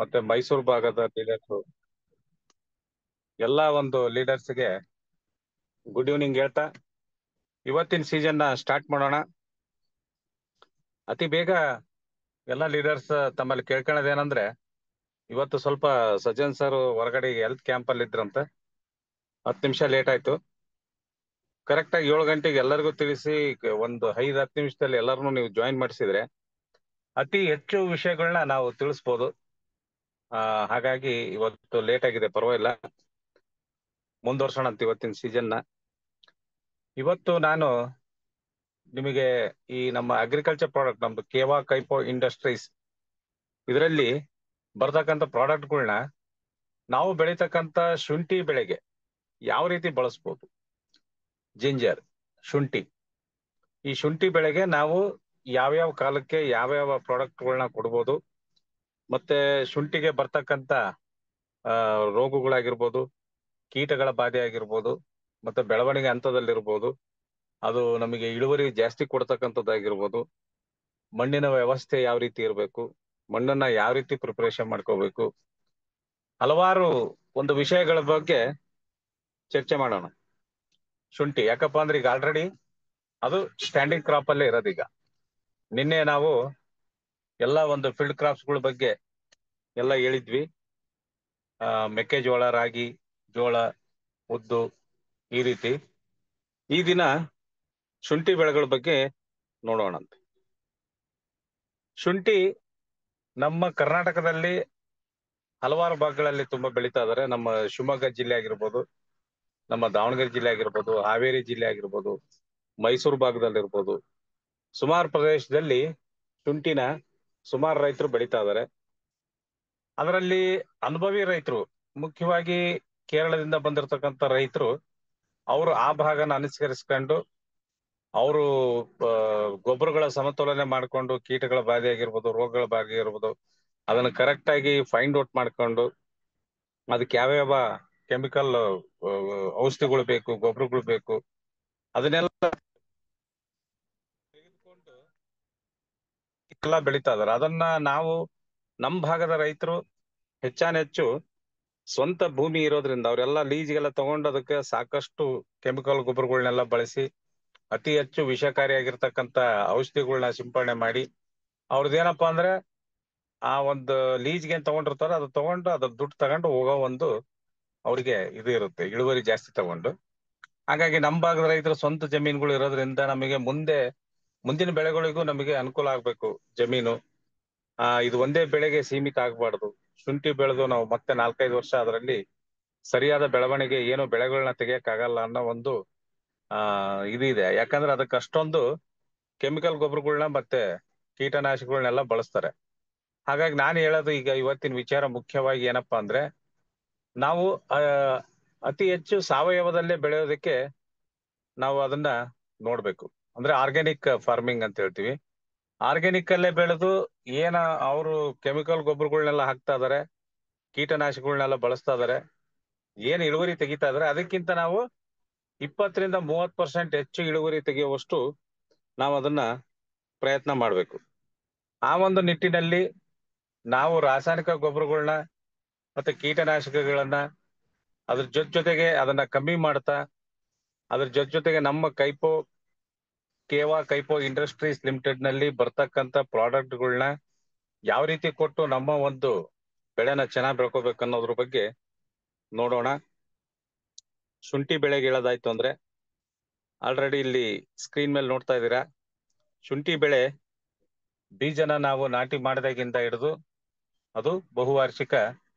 ಮತ್ತೆ ಮೈಸೂರು ಭಾಗದ ಲೀಡರ್ಸ್, ಎಲ್ಲಾ ಒಂದು ಲೀಡರ್ಸ್ಗೆ ಗುಡ್ ಈವ್ನಿಂಗ್ ಹೇಳ್ತಾ ಇವತ್ತಿನ ಸೀಸನ್ ನ ಸ್ಟಾರ್ಟ್ ಮಾಡೋಣ. ಅತಿ ಬೇಗ ಎಲ್ಲಾ ಲೀಡರ್ಸ್ ತಮ್ಮಲ್ಲಿ ಕೇಳ್ಕೊಳ್ಳೋದೇನಂದ್ರೆ, ಇವತ್ತು ಸ್ವಲ್ಪ ಸಜ್ಜನ್ ಸರ್ ಹೊರಗಡೆ ಹೆಲ್ತ್ ಕ್ಯಾಂಪ್ ಅಲ್ಲಿ ಇದ್ರಂತೆ, 10 ನಿಮಿಷ ಲೇಟ್ ಆಯ್ತು. ಕರೆಕ್ಟ್ ಆಗಿ 7 ಗಂಟೆಗೆ ಎಲ್ಲರಿಗೂ ತಿಳಿಸಿ ಒಂದು 5-10 ನಿಮಿಷದಲ್ಲಿ ಎಲ್ಲರನ್ನೂ ನೀವು ಜಾಯಿನ್ ಮಾಡಿಸಿದ್ರೆ ಅತಿ ಹೆಚ್ಚು ವಿಷಯಗಳನ್ನ ನಾವು ತಿಳಿಸ್ಬೋದು. ಹಾಗಾಗಿ ಇವತ್ತು ಲೇಟ್ ಆಗಿದೆ, ಪರವಾಗಿಲ್ಲ, ಮುಂದುವರ್ಸೋಣ ಅಂತ ಇವತ್ತಿನ ಸೀಸನ್ ನ. ಇವತ್ತು ನಾನು ನಿಮಗೆ ಈ ನಮ್ಮ ಅಗ್ರಿಕಲ್ಚರ್ ಪ್ರಾಡಕ್ಟ್, ನಮ್ದು ಕೇವಾ ಕೈಪೋ ಇಂಡಸ್ಟ್ರೀಸ್, ಇದರಲ್ಲಿ ಬರ್ತಕ್ಕಂಥ ಪ್ರಾಡಕ್ಟ್ಗಳನ್ನ ನಾವು ಬೆಳೀತಕ್ಕಂಥ ಶುಂಠಿ ಬೆಳೆಗೆ ಯಾವ ರೀತಿ ಬಳಸ್ಬೋದು. ಜಿಂಜರ್, ಶುಂಠಿ, ಈ ಶುಂಠಿ ಬೆಳೆಗೆ ನಾವು ಯಾವ್ಯಾವ ಕಾಲಕ್ಕೆ ಯಾವ್ಯಾವ ಪ್ರಾಡಕ್ಟ್ಗಳನ್ನ ಕೊಡ್ಬೋದು, ಮತ್ತೆ ಶುಂಠಿಗೆ ಬರ್ತಕ್ಕಂಥ ರೋಗಗಳಾಗಿರ್ಬೋದು, ಕೀಟಗಳ ಬಾಧೆ ಆಗಿರ್ಬೋದು, ಮತ್ತೆ ಬೆಳವಣಿಗೆ ಹಂತದಲ್ಲಿರ್ಬೋದು, ಅದು ನಮಗೆ ಇಳುವರಿ ಜಾಸ್ತಿ ಕೊಡ್ತಕ್ಕಂಥದ್ದಾಗಿರ್ಬೋದು, ಮಣ್ಣಿನ ವ್ಯವಸ್ಥೆ ಯಾವ ರೀತಿ ಇರಬೇಕು, ಮಣ್ಣನ್ನ ಯಾವ ರೀತಿ ಪ್ರಿಪರೇಷನ್ ಮಾಡ್ಕೋಬೇಕು, ಹಲವಾರು ಒಂದು ವಿಷಯಗಳ ಬಗ್ಗೆ ಚರ್ಚೆ ಮಾಡೋಣ. ಶುಂಠಿ ಯಾಕಪ್ಪ ಅಂದ್ರೆ ಈಗ ಆಲ್ರೆಡಿ ಅದು ಸ್ಟ್ಯಾಂಡಿಂಗ್ ಕ್ರಾಪ್ ಅಲ್ಲೇ ಇರೋದೀಗ. ನಿನ್ನೆ ನಾವು ಎಲ್ಲ ಒಂದು ಫೀಲ್ಡ್ ಕ್ರಾಪ್ಸ್ ಗಳ ಬಗ್ಗೆ ಎಲ್ಲ ಹೇಳಿದ್ವಿ. ಮೆಕ್ಕೆಜೋಳ, ರಾಗಿ, ಜೋಳ, ಉದ್ದು, ಈ ರೀತಿ. ಈ ದಿನ ಶುಂಠಿ ಬೆಳೆಗಳ ಬಗ್ಗೆ ನೋಡೋಣಂತೆ. ಶುಂಠಿ ನಮ್ಮ ಕರ್ನಾಟಕದಲ್ಲಿ ಹಲವಾರು ಭಾಗಗಳಲ್ಲಿ ತುಂಬಾ ಬೆಳೀತಾ ಇದಾರೆ. ನಮ್ಮ ಶಿವಮೊಗ್ಗ ಜಿಲ್ಲೆ ಆಗಿರ್ಬೋದು, ನಮ್ಮ ದಾವಣಗೆರೆ ಜಿಲ್ಲೆ ಆಗಿರ್ಬೋದು, ಹಾವೇರಿ ಜಿಲ್ಲೆ ಆಗಿರ್ಬೋದು, ಮೈಸೂರು ಭಾಗದಲ್ಲಿರ್ಬೋದು, ಸುಮಾರು ಪ್ರದೇಶದಲ್ಲಿ ಶುಂಠಿನ ಸುಮಾರು ರೈತರು ಬೆಳೀತಾ ಇದಾರೆ. ಅದರಲ್ಲಿ ಅನುಭವಿ ರೈತರು, ಮುಖ್ಯವಾಗಿ ಕೇರಳದಿಂದ ಬಂದಿರತಕ್ಕಂಥ ರೈತರು, ಅವರು ಆ ಭಾಗನ ಅನುಸರಿಸ್ಕೊಂಡು ಅವರು ಗೊಬ್ಬರಗಳ ಸಮತೋಲನೆ ಮಾಡ್ಕೊಂಡು, ಕೀಟಗಳ ಬಾಧೆ ಆಗಿರ್ಬೋದು, ರೋಗಗಳ ಬಾಧೆ ಆಗಿರ್ಬೋದು, ಅದನ್ನ ಕರೆಕ್ಟ್ ಆಗಿ ಫೈಂಡ್ ಔಟ್ ಮಾಡ್ಕೊಂಡು ಅದಕ್ಕೆ ಯಾವ್ಯಾವ ಕೆಮಿಕಲ್ ಔಷಧಿಗಳು ಬೇಕು, ಗೊಬ್ಬರಗಳು ಬೇಕು, ಅದನ್ನೆಲ್ಲ ತೆಗೆದುಕೊಂಡು ಎಲ್ಲ ಬೆಳೀತಾ ಇದಾರೆ. ಅದನ್ನ ನಾವು ನಮ್ಮ ಭಾಗದ ರೈತರು ಹೆಚ್ಚಾನೆಚ್ಚು ಸ್ವಂತ ಭೂಮಿ ಇರೋದ್ರಿಂದ ಅವರೆಲ್ಲ ಲೀಸ್ಗೆಲ್ಲ ತಗೊಂಡು ಅದಕ್ಕೆ ಸಾಕಷ್ಟು ಕೆಮಿಕಲ್ ಗೊಬ್ಬರಗಳನ್ನೆಲ್ಲ ಬಳಸಿ ಅತಿ ಹೆಚ್ಚು ವಿಷಕಾರಿಯಾಗಿರ್ತಕ್ಕಂಥ ಔಷಧಿಗಳನ್ನ ಸಿಂಪಡಣೆ ಮಾಡಿ, ಅವ್ರದ್ದೇನಪ್ಪಾ ಅಂದ್ರೆ ಆ ಒಂದು ಲೀಸ್ಗೆ ಏನ್ ತಗೊಂಡಿರ್ತಾರೋ ಅದು ತಗೊಂಡು ಅದ್ರ ದುಡ್ಡು ತಗೊಂಡು ಹೋಗೋ ಒಂದು ಅವ್ರಿಗೆ ಇದು ಇರುತ್ತೆ, ಇಳುವರಿ ಜಾಸ್ತಿ ತಗೊಂಡು. ಹಾಗಾಗಿ ನಮ್ಮ ಭಾಗದ ರೈತರು ಸ್ವಂತ ಜಮೀನುಗಳು ಇರೋದ್ರಿಂದ ನಮಗೆ ಮುಂದಿನ ಬೆಳೆಗಳಿಗೂ ನಮಗೆ ಅನುಕೂಲ ಆಗ್ಬೇಕು ಜಮೀನು. ಇದು ಒಂದೇ ಬೆಳೆಗೆ ಸೀಮಿತ ಆಗ್ಬಾರ್ದು. ಶುಂಠಿ ಬೆಳೆದು ನಾವು ಮತ್ತೆ 4-5 ವರ್ಷ ಅದರಲ್ಲಿ ಸರಿಯಾದ ಬೆಳವಣಿಗೆ ಏನು ಬೆಳೆಗಳನ್ನ ತೆಗಿಯಕ್ ಆಗಲ್ಲ ಅನ್ನೋ ಒಂದು ಇದಿದೆ. ಯಾಕಂದ್ರೆ ಅದಕ್ಕೆ ಅಷ್ಟೊಂದು ಕೆಮಿಕಲ್ ಗೊಬ್ಬರಗಳನ್ನ ಮತ್ತೆ ಕೀಟನಾಶಕಗಳನ್ನೆಲ್ಲ ಬಳಸ್ತಾರೆ. ಹಾಗಾಗಿ ನಾನು ಹೇಳೋದು ಈಗ ಇವತ್ತಿನ ವಿಚಾರ ಮುಖ್ಯವಾಗಿ ಏನಪ್ಪಾ ಅಂದ್ರೆ, ನಾವು ಅತಿ ಹೆಚ್ಚು ಸಾವಯವದಲ್ಲೇ ಬೆಳೆಯೋದಕ್ಕೆ ನಾವು ಅದನ್ನ ನೋಡ್ಬೇಕು. ಅಂದ್ರೆ ಆರ್ಗ್ಯಾನಿಕ್ ಫಾರ್ಮಿಂಗ್ ಅಂತ ಹೇಳ್ತೀವಿ. ಆರ್ಗ್ಯಾನಿಕ್ ಅಲ್ಲೇ ಬೆಳೆದು ಏನ ಅವರು ಕೆಮಿಕಲ್ ಗೊಬ್ಬರಗಳನ್ನೆಲ್ಲ ಹಾಕ್ತಾ ಇದಾರೆ, ಕೀಟನಾಶಕಗಳನ್ನೆಲ್ಲ ಬಳಸ್ತಾ ಇದಾರೆ, ಏನ್ ಇಳುವರಿ ತೆಗಿತಾ ಇದಾರೆ ಅದಕ್ಕಿಂತ ನಾವು 20-30% ಹೆಚ್ಚು ಇಳುವರಿ ತೆಗೆಯುವಷ್ಟು ನಾವು ಅದನ್ನ ಪ್ರಯತ್ನ ಮಾಡ್ಬೇಕು. ಆ ಒಂದು ನಿಟ್ಟಿನಲ್ಲಿ ನಾವು ರಾಸಾಯನಿಕ ಗೊಬ್ಬರಗಳನ್ನ ಮತ್ತೆ ಕೀಟನಾಶಕಗಳನ್ನ ಅದ್ರ ಜೊತೆಗೆ ಅದನ್ನ ಕಮ್ಮಿ ಮಾಡ್ತಾ, ಅದ್ರ ಜೊತೆಗೆ ನಮ್ಮ ಕೇವಾ ಕೈಪೋ ಇಂಡಸ್ಟ್ರೀಸ್ ಲಿಮಿಟೆಡ್ ನಲ್ಲಿ ಬರ್ತಕ್ಕಂಥ ಪ್ರಾಡಕ್ಟ್ಗಳನ್ನ ಯಾವ ರೀತಿ ಕೊಟ್ಟು ನಮ್ಮ ಒಂದು ಬೆಳೆನ ಚೆನ್ನಾಗಿ ಬೆಳ್ಕೋಬೇಕು ಅನ್ನೋದ್ರ ಬಗ್ಗೆ ನೋಡೋಣ. ಶುಂಠಿ ಬೆಳೆಗೆ ಹೇಳೋದಾಯ್ತು ಅಂದ್ರೆ, ಆಲ್ರೆಡಿ ಇಲ್ಲಿ ಸ್ಕ್ರೀನ್ ಮೇಲೆ ನೋಡ್ತಾ ಇದ್ದೀರಾ, ಶುಂಠಿ ಬೆಳೆ ಬೀಜನ ನಾವು ನಾಟಿ ಮಾಡಿದಾಗಿಂದ ಹಿಡಿದು ಅದು ಬಹುವಾರ್ಷಿಕ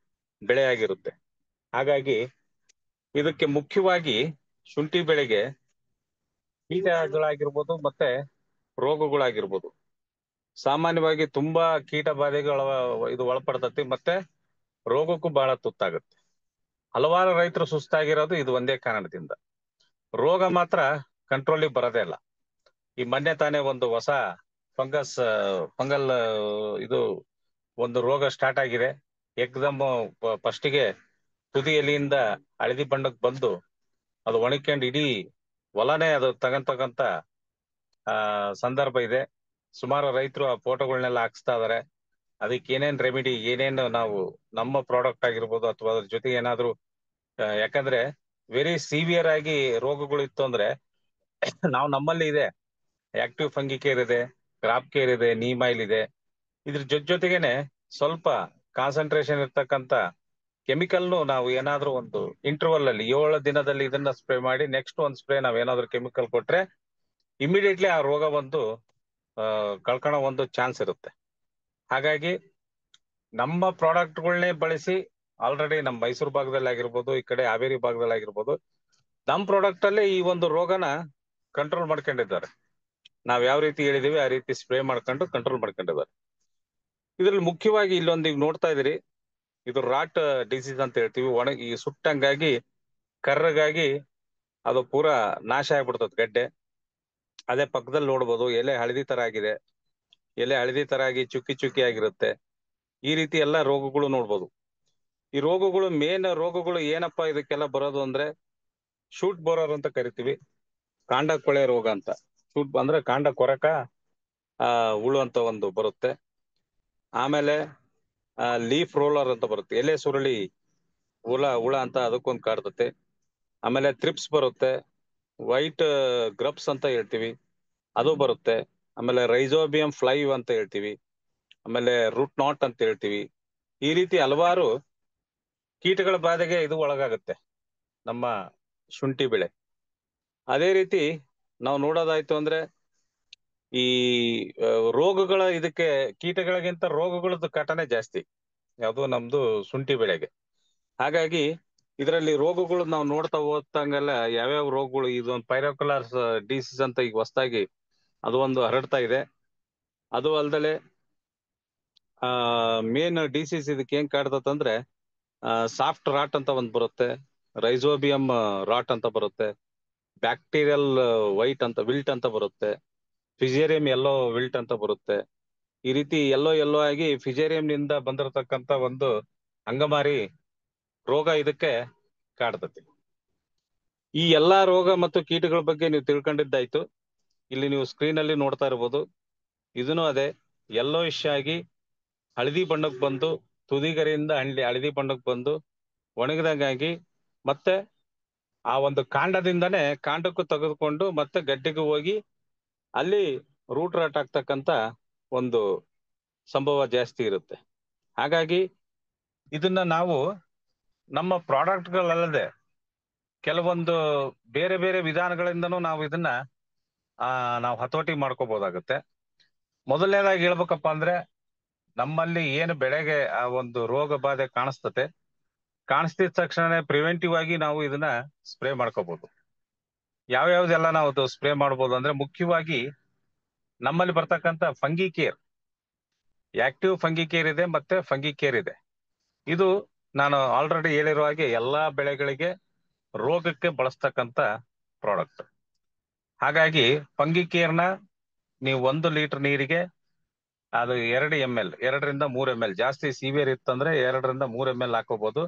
ಬೆಳೆ ಆಗಿರುತ್ತೆ. ಹಾಗಾಗಿ ಇದಕ್ಕೆ ಮುಖ್ಯವಾಗಿ ಶುಂಠಿ ಬೆಳೆಗೆ ಕೀಟಗಳಾಗಿರ್ಬೋದು ಮತ್ತೆ ರೋಗಗಳಾಗಿರ್ಬೋದು, ಸಾಮಾನ್ಯವಾಗಿ ತುಂಬಾ ಕೀಟ ಬಾಧೆಗಳ ಇದು ಒಳಪಡ್ತತಿ, ಮತ್ತೆ ರೋಗಕ್ಕೂ ಬಹಳ ತುತ್ತಾಗುತ್ತೆ. ಹಲವಾರು ರೈತರು ಸುಸ್ತಾಗಿರೋದು ಇದು ಒಂದೇ ಕಾರಣದಿಂದ. ರೋಗ ಮಾತ್ರ ಕಂಟ್ರೋಲಿಗೆ ಬರೋದೇ ಇಲ್ಲ. ಈ ಮೊನ್ನೆ ತಾನೇ ಒಂದು ಹೊಸ ಫಂಗಲ್ ಇದು ಒಂದು ರೋಗ ಸ್ಟಾರ್ಟ್ ಆಗಿದೆ. ಏಕದಮ್ ಫಸ್ಟಿಗೆ ತುದಿ ಎಲೆಯಿಂದ ಹಳದಿ ಬಣ್ಣಕ್ಕೆ ಬಂದು ಅದು ಒಣಕೊಂಡು ಇಡೀ ಹೊಲನೇ ಅದು ತಗಂತ ಸಂದರ್ಭ ಇದೆ. ಸುಮಾರು ರೈತರು ಆ ಫೋಟೋಗಳನ್ನೆಲ್ಲ ಹಾಕ್ಸ್ತಾ ಇದಾರೆ. ಅದಕ್ಕೆ ಏನೇನ್ ರೆಮಿಡಿ, ಏನೇನು ನಾವು ನಮ್ಮ ಪ್ರಾಡಕ್ಟ್ ಆಗಿರ್ಬೋದು ಅಥವಾ ಅದ್ರ ಜೊತೆಗೆ ಏನಾದ್ರು ಯಾಕಂದ್ರೆ ವೆರಿ ಸಿವಿಯರ್ ಆಗಿ ರೋಗಗಳು ಇತ್ತು ಅಂದ್ರೆ ನಾವು ನಮ್ಮಲ್ಲಿ ಇದೆ ಆಕ್ಟಿವ್ ಫಂಗಿ ಕೇರ್ ಇದೆ, ಕ್ರಾಪ್ ಕೇರ್ ಇದೆ, ನೀಮ್ ಆಯಿಲ್ ಇದೆ. ಇದ್ರ ಜೊತೆಗೇನೆ ಸ್ವಲ್ಪ ಕಾನ್ಸಂಟ್ರೇಷನ್ ಇರ್ತಕ್ಕಂತ ಕೆಮಿಕಲ್ನು ನಾವು ಏನಾದ್ರೂ ಒಂದು ಇಂಟರ್ವಲ್ ಅಲ್ಲಿ 7 ದಿನದಲ್ಲಿ ಇದನ್ನ ಸ್ಪ್ರೇ ಮಾಡಿ ನೆಕ್ಸ್ಟ್ ಒಂದು ಸ್ಪ್ರೇ ನಾವ್ ಏನಾದ್ರು ಕೆಮಿಕಲ್ ಕೊಟ್ರೆ ಇಮಿಡಿಯೇಟ್ಲಿ ಆ ರೋಗ ಬಂದು ಕಳ್ಕೊಳ್ಳೋ ಒಂದು ಚಾನ್ಸ್ ಇರುತ್ತೆ. ಹಾಗಾಗಿ ನಮ್ಮ ಪ್ರಾಡಕ್ಟ್ಗಳನ್ನೇ ಬಳಸಿ ಆಲ್ರೆಡಿ ನಮ್ಮ ಮೈಸೂರು ಭಾಗದಲ್ಲಿ ಆಗಿರ್ಬೋದು, ಈ ಕಡೆ ಹಾವೇರಿ ಭಾಗದಲ್ಲಿ ಆಗಿರ್ಬೋದು, ನಮ್ಮ ಪ್ರಾಡಕ್ಟ್ ಅಲ್ಲೇ ಈ ಒಂದು ರೋಗನ ಕಂಟ್ರೋಲ್ ಮಾಡ್ಕೊಂಡಿದ್ದಾರೆ. ನಾವ್ ಯಾವ ರೀತಿ ಹೇಳಿದೀವಿ ಆ ರೀತಿ ಸ್ಪ್ರೇ ಮಾಡ್ಕೊಂಡು ಕಂಟ್ರೋಲ್ ಮಾಡ್ಕೊಂಡಿದ್ದಾರೆ. ಇದ್ರಲ್ಲಿ ಮುಖ್ಯವಾಗಿ ಇಲ್ಲೊಂದು ಈಗ ನೋಡ್ತಾ ಇದೀರಿ, ಇದು ರಾಟ್ ಡಿಸೀಸ್ ಅಂತ ಹೇಳ್ತೀವಿ. ಈ ಸುಟ್ಟಂಗಾಗಿ ಕರ್ರಗಾಗಿ ಅದು ಪೂರಾ ನಾಶ ಆಗ್ಬಿಡ್ತದ ಗಡ್ಡೆ. ಅದೇ ಪಕ್ಕದಲ್ಲಿ ನೋಡ್ಬೋದು ಎಲೆ ಹಳದಿ ತರ ಆಗಿದೆ, ಎಲೆ ಹಳದಿ ತರ ಆಗಿ ಚುಕ್ಕಿ ಚುಕ್ಕಿ ಆಗಿರುತ್ತೆ. ಈ ರೀತಿ ಎಲ್ಲಾ ರೋಗಗಳು ನೋಡ್ಬೋದು. ಈ ರೋಗಗಳು ಮೇನ್ ರೋಗಗಳು ಏನಪ್ಪಾ ಇದಕ್ಕೆಲ್ಲ ಬರೋದು ಅಂದ್ರೆ ಶೂಟ್ ಬೋರರ್ ಅಂತ ಕರಿತೀವಿ, ಕಾಂಡ ಕೊಳೆ ರೋಗ ಅಂತ. ಶೂಟ್ ಅಂದ್ರೆ ಕಾಂಡ ಕೊರಕ ಹುಳು ಅಂತ ಒಂದು ಬರುತ್ತೆ. ಆಮೇಲೆ ಲೀಫ್ ರೋಲರ್ ಅಂತ ಬರುತ್ತೆ, ಎಲೆ ಸುರುಳಿ ಹುಳ ಅಂತ ಅದಕ್ಕೊಂದು ಕಾಡ್ತತೆ. ಆಮೇಲೆ ಥ್ರಿಪ್ಸ್ ಬರುತ್ತೆ, ವೈಟ್ ಗ್ರಬ್ಸ್ ಅಂತ ಹೇಳ್ತೀವಿ, ಅದು ಬರುತ್ತೆ. ಆಮೇಲೆ ರೈಜೋಬಿಯಂ ಫ್ಲೈವ್ ಅಂತ ಹೇಳ್ತೀವಿ, ಆಮೇಲೆ ರೂಟ್ ನಾಟ್ ಅಂತ ಹೇಳ್ತೀವಿ. ಈ ರೀತಿ ಹಲವಾರು ಕೀಟಗಳ ಬಾಧೆಗೆ ಇದು ಒಳಗಾಗುತ್ತೆ ನಮ್ಮ ಶುಂಠಿ ಬೆಳೆ. ಅದೇ ರೀತಿ ನಾವು ನೋಡೋದಾಯ್ತು ಅಂದ್ರೆ ಈ ರೋಗಗಳ ಇದಕ್ಕೆ ಕೀಟಗಳಿಗಿಂತ ರೋಗಗಳದ್ದು ಕಾಟನೆ ಜಾಸ್ತಿ ಯಾವುದು ನಮ್ದು ಶುಂಠಿ ಬೆಳೆಗೆ. ಹಾಗಾಗಿ ಇದರಲ್ಲಿ ರೋಗಗಳು ನಾವು ನೋಡ್ತಾ ಹೋದಂಗೆಲ್ಲ ಯಾವ್ಯಾವ ರೋಗಗಳು, ಇದೊಂದು ಪೈರೋಕಲಾರ್ಸ್ ಡಿಸೀಸ್ ಅಂತ ಈಗ ಹೊಸದಾಗಿ ಅದು ಒಂದು ಹರಡ್ತಾ ಇದೆ. ಅದು ಅಲ್ದಲೆ ಮೇನ್ ಡಿಸೀಸ್ ಇದಕ್ಕೆ ಏನ್ ಕಾಡ್ತಂದ್ರೆ ಸಾಫ್ಟ್ ರಾಟ್ ಅಂತ ಒಂದ್ ಬರುತ್ತೆ, ರೈಜೋಬಿಯಂ ರಾಟ್ ಅಂತ ಬರುತ್ತೆ, ಬ್ಯಾಕ್ಟೀರಿಯಲ್ ವೈಟ್ ಅಂತ ವಿಲ್ಟ್ ಅಂತ ಬರುತ್ತೆ, ಫಿಜೇರಿಯಂ ಎಲ್ಲೋ ವಿಲ್ಟ್ ಅಂತ ಬರುತ್ತೆ. ಈ ರೀತಿ ಎಲ್ಲೋ ಆಗಿ ಫಿಜೇರಿಯಂ ನಿಂದ ಬಂದಿರತಕ್ಕಂತ ಒಂದು ಅಂಗಮಾರಿ ರೋಗ ಇದಕ್ಕೆ ಕಾಡ್ತತಿ. ಈ ಎಲ್ಲಾ ರೋಗ ಮತ್ತು ಕೀಟಗಳ ಬಗ್ಗೆ ನೀವು ತಿಳ್ಕೊಂಡಿದ್ದಾಯ್ತು. ಇಲ್ಲಿ ನೀವು ಸ್ಕ್ರೀನ್ ಅಲ್ಲಿ ನೋಡ್ತಾ ಇರ್ಬೋದು, ಇದನ್ನು ಅದೇ ಯೆಲ್ಲೋಯಿಶ್ ಆಗಿ ಹಳದಿ ಬಣ್ಣಕ್ಕೆ ಬಂದು ತುದಿಗರಿಯಿಂದ ಹಳದಿ ಬಣ್ಣಕ್ಕೆ ಬಂದು ಒಣಗಿದಂಗಾಗಿ ಮತ್ತೆ ಆ ಒಂದು ಕಾಂಡದಿಂದನೇ ಕಾಂಡಕ್ಕೂ ತೆಗೆದುಕೊಂಡು ಮತ್ತೆ ಗಡ್ಡೆಗೆ ಹೋಗಿ ಅಲ್ಲಿ ರೂಟ್ ರಾಟ್ ಆಗ್ತಕ್ಕಂತ ಒಂದು ಸಂಭವ ಜಾಸ್ತಿ ಇರುತ್ತೆ. ಹಾಗಾಗಿ ಇದನ್ನ ನಾವು ನಮ್ಮ ಪ್ರಾಡಕ್ಟ್ಗಳಲ್ಲದೆ ಕೆಲವೊಂದು ಬೇರೆ ಬೇರೆ ವಿಧಾನಗಳಿಂದನೂ ನಾವು ಇದನ್ನ ನಾವು ಹತೋಟಿ ಮಾಡ್ಕೋಬಹುದಾಗುತ್ತೆ. ಮೊದಲನೇದಾಗಿ ಹೇಳ್ಬೇಕಪ್ಪ ಅಂದ್ರೆ ನಮ್ಮಲ್ಲಿ ಏನು ಬೆಳೆಗೆ ಆ ಒಂದು ರೋಗ ಬಾಧೆ ಕಾಣಿಸ್ತಿದ ತಕ್ಷಣ ಪ್ರಿವೆಂಟಿವ್ ಆಗಿ ನಾವು ಇದನ್ನ ಸ್ಪ್ರೇ ಮಾಡ್ಕೋಬಹುದು. ಯಾವ್ಯಾವ್ದೆಲ್ಲ ನಾವು ಅದು ಸ್ಪ್ರೇ ಮಾಡ್ಬೋದು ಅಂದ್ರೆ ಮುಖ್ಯವಾಗಿ ನಮ್ಮಲ್ಲಿ ಬರ್ತಕ್ಕಂತ fungi care, active fungi care ಇದೆ ಮತ್ತೆ ಫಂಗಿ ಕೇರ್ ಇದೆ. ಇದು ನಾನು ಆಲ್ರೆಡಿ ಹೇಳಿರೋ ಹಾಗೆ ಎಲ್ಲಾ ಬೆಳೆಗಳಿಗೆ ರೋಗಕ್ಕೆ ಬಳಸ್ತಕ್ಕಂತ ಪ್ರಾಡಕ್ಟ್. ಹಾಗಾಗಿ ಫಂಗಿ ಕೇರ್ನ ನೀವು 1 ಲೀಟರ್ ನೀರಿಗೆ ಅದು 2 ml 2ರಿಂದ 3 ml, ಜಾಸ್ತಿ ಸಿವಿಯರ್ ಇತ್ತಂದ್ರೆ 2ರಿಂದ 3 ml ಹಾಕೋಬಹುದು.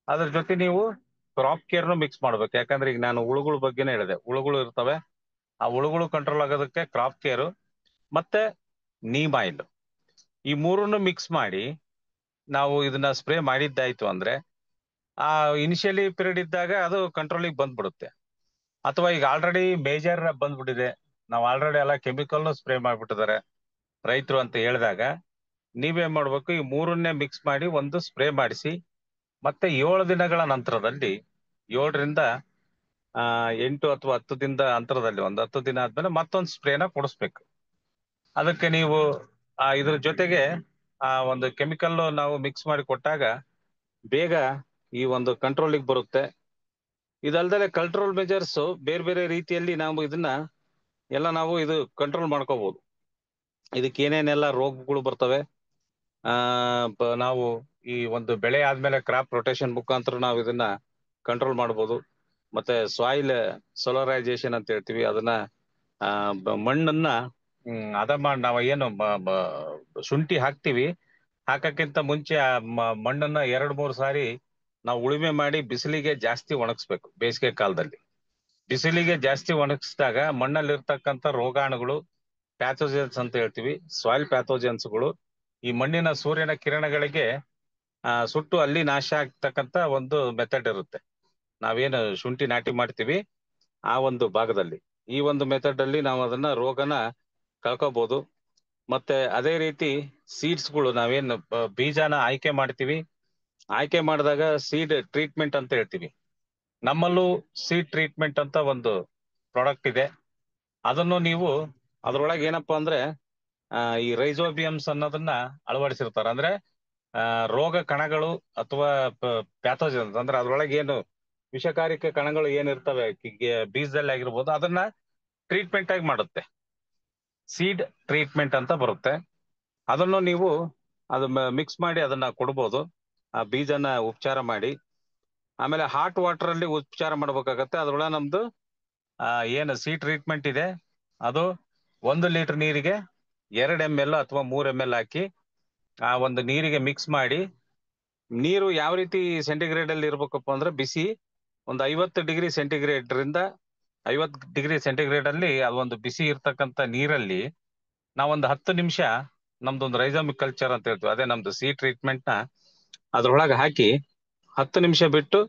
ಅದ್ರ ಜೊತೆ ನೀವು ಕ್ರಾಪ್ ಕೇರ್ನು ಮಿಕ್ಸ್ ಮಾಡ್ಬೇಕು. ಯಾಕಂದ್ರೆ ಈಗ ನಾನು ಹುಳುಗಳ ಬಗ್ಗೆನೇ ಹೇಳಿದೆ, ಹುಳುಗಳು ಇರ್ತವೆ, ಆ ಹುಳುಗಳು ಕಂಟ್ರೋಲ್ ಆಗೋದಕ್ಕೆ ಕ್ರಾಪ್ ಕೇರು ಮತ್ತೆ ನೀಮ್ ಆಯಿಲ್ ಈ ಮೂರನ್ನು ಮಿಕ್ಸ್ ಮಾಡಿ ನಾವು ಇದನ್ನ ಸ್ಪ್ರೇ ಮಾಡಿದ್ದಾಯ್ತು ಅಂದ್ರೆ ಆ ಇನಿಷಿಯಲಿ ಪೀರಿಯಡ್ ಇದ್ದಾಗ ಅದು ಕಂಟ್ರೋಲಿಗೆ ಬಂದ್ಬಿಡುತ್ತೆ. ಅಥವಾ ಈಗ ಆಲ್ರೆಡಿ ಮೇಜರ್ ಬಂದ್ಬಿಟ್ಟಿದೆ, ನಾವು ಆಲ್ರೆಡಿ ಎಲ್ಲ ಕೆಮಿಕಲ್ನು ಸ್ಪ್ರೇ ಮಾಡ್ಬಿಟ್ಟಿದ್ದಾರೆ ರೈತರು ಅಂತ ಹೇಳಿದಾಗ ನೀವೇನ್ ಮಾಡ್ಬೇಕು, ಈ ಮೂರನ್ನೇ ಮಿಕ್ಸ್ ಮಾಡಿ ಒಂದು ಸ್ಪ್ರೇ ಮಾಡಿಸಿ ಮತ್ತೆ 7 ದಿನಗಳ ನಂತರದಲ್ಲಿ 7ರಿಂದ 8 ಅಥವಾ 10 ದಿನದ ಅಂತರದಲ್ಲಿ ಒಂದು 10 ದಿನ ಆದ್ಮೇಲೆ ಮತ್ತೊಂದು ಸ್ಪ್ರೇನ ಕೊಡಿಸ್ಬೇಕು. ಅದಕ್ಕೆ ನೀವು ಇದ್ರ ಜೊತೆಗೆ ಒಂದು ಕೆಮಿಕಲ್ ನಾವು ಮಿಕ್ಸ್ ಮಾಡಿ ಕೊಟ್ಟಾಗ ಬೇಗ ಈ ಒಂದು ಕಂಟ್ರೋಲಿಗೆ ಬರುತ್ತೆ. ಇದಲ್ದಲೆ ಕಂಟ್ರೋಲ್ ಮೆಜರ್ಸ್ ಬೇರೆ ಬೇರೆ ರೀತಿಯಲ್ಲಿ ನಾವು ಇದನ್ನ ನಾವು ಇದು ಕಂಟ್ರೋಲ್ ಮಾಡ್ಕೋಬಹುದು. ಇದಕ್ಕೆ ಏನೇನೆಲ್ಲ ರೋಗಗಳು ಬರ್ತವೆ, ನಾವು ಈ ಒಂದು ಬೆಳೆ ಆದ್ಮೇಲೆ ಕ್ರಾಪ್ ರೊಟೇಷನ್ ಮುಖಾಂತರ ನಾವು ಇದನ್ನ ಕಂಟ್ರೋಲ್ ಮಾಡ್ಬೋದು. ಮತ್ತೆ ಸಾಯಿಲ್ ಸೊಲರೈಸೇಷನ್ ಅಂತ ಹೇಳ್ತೀವಿ, ಅದನ್ನ ಮಣ್ಣನ್ನ ಅದ ಮಾಡಿ ನಾವು ಏನು ಶುಂಠಿ ಹಾಕ್ತಿವಿ ಹಾಕಕ್ಕಿಂತ ಮುಂಚೆ ಆ ಮಣ್ಣನ್ನ 2-3 ಸಾರಿ ನಾವು ಉಳುಮೆ ಮಾಡಿ ಬಿಸಿಲಿಗೆ ಜಾಸ್ತಿ ಒಣಗಿಸ್ಬೇಕು. ಬೇಸಿಗೆ ಕಾಲದಲ್ಲಿ ಬಿಸಿಲಿಗೆ ಜಾಸ್ತಿ ಒಣಗಿಸಿದಾಗ ಮಣ್ಣಲ್ಲಿ ಇರ್ತಕ್ಕಂಥ ರೋಗಾಣುಗಳು, ಪ್ಯಾಥೋಜನ್ಸ್ ಅಂತ ಹೇಳ್ತೀವಿ, ಸಾಯಿಲ್ ಪ್ಯಾಥೋಜನ್ಸ್ಗಳು ಈ ಮಣ್ಣಿನ ಸೂರ್ಯನ ಕಿರಣಗಳಿಗೆ ಸುಟ್ಟು ಅಲ್ಲಿ ನಾಶ ಆಗ್ತಕ್ಕಂತ ಒಂದು ಮೆಥಡ್ ಇರುತ್ತೆ. ನಾವೇನು ಶುಂಠಿ ನಾಟಿ ಮಾಡ್ತೀವಿ ಆ ಒಂದು ಭಾಗದಲ್ಲಿ ಈ ಒಂದು ಮೆಥಡ್ ಅಲ್ಲಿ ನಾವು ಅದನ್ನ ರೋಗನ ಕಳ್ಕೋಬಹುದು. ಮತ್ತೆ ಅದೇ ರೀತಿ ಸೀಡ್ಸ್ಗಳು ನಾವೇನು ಬೀಜನ ಆಯ್ಕೆ ಮಾಡ್ತೀವಿ, ಆಯ್ಕೆ ಮಾಡಿದಾಗ ಸೀಡ್ ಟ್ರೀಟ್ಮೆಂಟ್ ಅಂತ ಹೇಳ್ತೀವಿ. ನಮ್ಮಲ್ಲೂ ಸೀಡ್ ಟ್ರೀಟ್ಮೆಂಟ್ ಅಂತ ಒಂದು ಪ್ರಾಡಕ್ಟ್ ಇದೆ. ಅದನ್ನು ನೀವು ಅದ್ರೊಳಗೆ ಏನಪ್ಪಾ ಅಂದ್ರೆ ಈ ರೈಸೋಬಿಯಮ್ಸ್ ಅನ್ನೋದನ್ನ ಅಳವಡಿಸಿರ್ತಾರೆ. ಅಂದ್ರೆ ರೋಗ ಕಣಗಳು ಅಥವಾ ಪ್ಯಾಥೋಜನ್ಸ್ ಅಂದ್ರೆ ಅದ್ರೊಳಗೆ ಏನು ವಿಷಕಾರಿಕ ಕಣಗಳು ಏನಿರ್ತವೆ ಬೀಜದಲ್ಲಿ ಆಗಿರ್ಬೋದು ಅದನ್ನ ಟ್ರೀಟ್ಮೆಂಟ್ ಆಗಿ ಮಾಡುತ್ತೆ. ಸೀಡ್ ಟ್ರೀಟ್ಮೆಂಟ್ ಅಂತ ಬರುತ್ತೆ. ಅದನ್ನು ನೀವು ಅದು ಮಿಕ್ಸ್ ಮಾಡಿ ಅದನ್ನ ಕೊಡ್ಬೋದು. ಆ ಬೀಜನ ಉಪಚಾರ ಮಾಡಿ ಆಮೇಲೆ ಹಾಟ್ ವಾಟರ್ ಅಲ್ಲಿ ಉಪಚಾರ ಮಾಡ್ಬೇಕಾಗತ್ತೆ. ಅದ್ರೊಳಗೆ ನಮ್ದು ಏನು ಸೀಡ್ ಟ್ರೀಟ್ಮೆಂಟ್ ಇದೆ ಅದು 1 ಲೀಟರ್ ನೀರಿಗೆ 2 ml ಅಥವಾ 3 ml ಹಾಕಿ ಆ ಒಂದು ನೀರಿಗೆ ಮಿಕ್ಸ್ ಮಾಡಿ, ನೀರು ಯಾವ ರೀತಿ ಸೆಂಟಿಗ್ರೇಡ್ ಅಲ್ಲಿ ಇರ್ಬೇಕಪ್ಪ ಅಂದ್ರೆ ಬಿಸಿ ಒಂದು 50 ಡಿಗ್ರಿ ಸೆಂಟಿಗ್ರೇಡ್ ರಿಂದ 50 ಡಿಗ್ರಿ ಸೆಂಟಿಗ್ರೇಡ್ ಅಲ್ಲಿ ಅದೊಂದು ಬಿಸಿ ಇರ್ತಕ್ಕಂಥ ನೀರಲ್ಲಿ ನಾವೊಂದು 10 ನಿಮಿಷ ನಮ್ದೊಂದು ರೈಸೋಮಿಕ್ ಕಲ್ಚರ್ ಅಂತ ಹೇಳ್ತೀವಿ, ಅದೇ ನಮ್ದು ಸೀಡ್ ಟ್ರೀಟ್ಮೆಂಟ್ ನ ಅದ್ರೊಳಗೆ ಹಾಕಿ 10 ನಿಮಿಷ ಬಿಟ್ಟು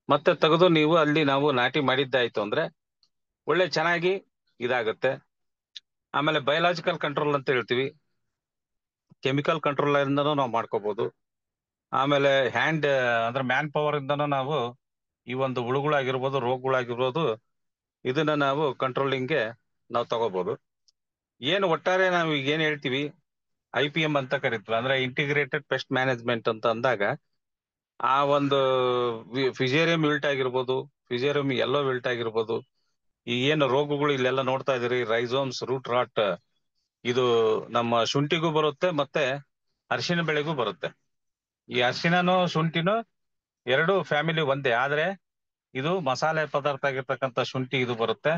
ಮತ್ತೆ ತೆಗೆದು ನೀವು ಅಲ್ಲಿ ನಾವು ನಾಟಿ ಮಾಡಿದ್ದಾಯ್ತು ಅಂದ್ರೆ ಒಳ್ಳೆ ಚೆನ್ನಾಗಿ ಇದಾಗುತ್ತೆ. ಆಮೇಲೆ ಬಯೋಲಾಜಿಕಲ್ ಕಂಟ್ರೋಲ್ ಅಂತ ಹೇಳ್ತೀವಿ, ಕೆಮಿಕಲ್ ಕಂಟ್ರೋಲ್ ಇಂದನೂ ನಾವು ಮಾಡ್ಕೋಬಹುದು. ಆಮೇಲೆ ಹ್ಯಾಂಡ್ ಅಂದ್ರೆ ಮ್ಯಾನ್ ಪವರ್ ಇಂದನೂ ನಾವು ಈ ಒಂದು ಹುಳುಗಳಾಗಿರ್ಬೋದು ರೋಗಗಳಾಗಿರ್ಬೋದು ಇದನ್ನ ನಾವು ಕಂಟ್ರೋಲಿಂಗ್ಗೆ ನಾವು ತಗೋಬಹುದು. ಏನು ಒಟ್ಟಾರೆ ನಾವು ಈಗ ಏನ್ ಹೇಳ್ತೀವಿ IPM ಅಂತ ಕರಿತೀವಿ, ಅಂದ್ರೆ ಇಂಟಿಗ್ರೇಟೆಡ್ ಪೆಸ್ಟ್ ಮ್ಯಾನೇಜ್ಮೆಂಟ್ ಅಂತ ಅಂದಾಗ ಆ ಒಂದು ಫಿಸೇರಿಯಂ ವಿಲ್ಟ್ ಆಗಿರ್ಬೋದು, ಫಿಸೇರಿಯಂ ಯೆಲ್ಲೋ ವಿಲ್ಟ್ ಆಗಿರ್ಬೋದು, ಈ ಏನು ರೋಗಗಳು ಇಲ್ಲೆಲ್ಲ ನೋಡ್ತಾ ಇದೀರಿ, ರೈಸೋಮ್ಸ್, ರೂಟ್ ರಾಟ್, ಇದು ನಮ್ಮ ಶುಂಠಿಗೂ ಬರುತ್ತೆ ಮತ್ತೆ ಅರಿಶಿನ ಬೆಳೆಗೂ ಬರುತ್ತೆ. ಈ ಅರಿಶಿನನು ಶುಂಠಿನೂ ಎರಡು ಫ್ಯಾಮಿಲಿ ಒಂದೇ, ಆದ್ರೆ ಇದು ಮಸಾಲೆ ಪದಾರ್ಥ ಆಗಿರ್ತಕ್ಕಂಥ ಶುಂಠಿ ಇದು ಬರುತ್ತೆ.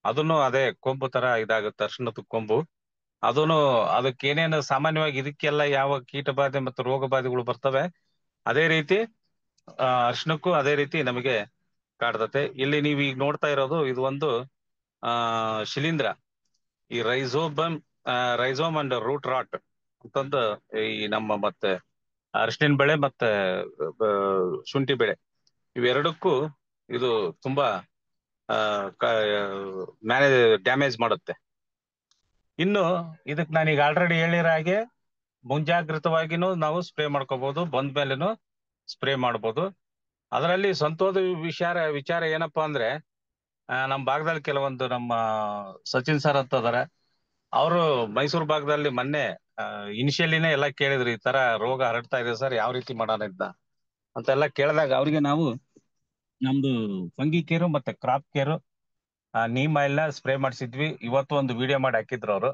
ಅದನ್ನು ಅದೇ ಕೊಂಬು ತರ ಇದಾಗುತ್ತೆ, ಅರಿಶಿಣದ ಕೊಂಬು. ಅದನ್ನು ಅದಕ್ಕೆ ಏನೇನು ಸಾಮಾನ್ಯವಾಗಿ ಇದಕ್ಕೆಲ್ಲ ಯಾವ ಕೀಟ ಬಾಧೆ ಮತ್ತು ರೋಗ ಬಾಧೆಗಳು ಬರ್ತವೆ ಅದೇ ರೀತಿ ಅರಿಶಿಣಕ್ಕೂ ಅದೇ ರೀತಿ ನಮಗೆ ಕಾಡ್ತತೆ. ಇಲ್ಲಿ ನೀವು ಈಗ ನೋಡ್ತಾ ಇರೋದು ಇದು ಒಂದು ಶಿಲೀಂಧ್ರ, ಈ ರೈಸೋಮ್ ಅಂಡ್ ರೂಟ್ ರಾಟ್ ಅಂತಂದು ಈ ನಮ್ಮ ಮತ್ತೆ ಅರಿಶಿನ ಬೆಳೆ ಮತ್ತೆ ಶುಂಠಿ ಬೆಳೆ ಇವೆರಡಕ್ಕೂ ಇದು ತುಂಬಾ ಡ್ಯಾಮೇಜ್ ಮಾಡುತ್ತೆ. ಇನ್ನು ಇದಕ್ ನಾನೀಗ ಆಲ್ರೆಡಿ ಹೇಳಿರೋ ಹಾಗೆ ಮುಂಜಾಗ್ರತವಾಗಿನೂ ನಾವು ಸ್ಪ್ರೇ ಮಾಡ್ಕೋಬಹುದು, ಬಂದ ಮೇಲೆನೂ ಸ್ಪ್ರೇ ಮಾಡ್ಬೋದು. ಅದರಲ್ಲಿ ಸಂತೋಷ ವಿಚಾರ ಏನಪ್ಪಾ ಅಂದ್ರೆ ನಮ್ಮ ಭಾಗದಲ್ಲಿ ಕೆಲವೊಂದು ನಮ್ಮ ಸಚಿನ್ ಸರ್ ಅಂತ ಅದಾರೆ, ಅವರು ಮೈಸೂರು ಭಾಗದಲ್ಲಿ ಮೊನ್ನೆ ಇನಿಷಿಯಲಿನೇ ಎಲ್ಲ ಕೇಳಿದ್ರು, ಈ ತರ ರೋಗ ಹರಡ್ತಾ ಇದೆ ಸರ್ ಯಾವ ರೀತಿ ಮಾಡೋಣ ಅಂತೆಲ್ಲ ಕೇಳಿದಾಗ ಅವ್ರಿಗೆ ನಾವು ನಮ್ದು ಫಂಗಿ ಕೇರು ಮತ್ತೆ ಕ್ರಾಪ್ ಕೇರು ನೀಮ್ ಆಯಿಲ್ ನ ಸ್ಪ್ರೇ ಮಾಡಿಸಿದ್ವಿ. ಇವತ್ತು ಒಂದು ವಿಡಿಯೋ ಮಾಡಿ ಹಾಕಿದ್ರು ಅವರು,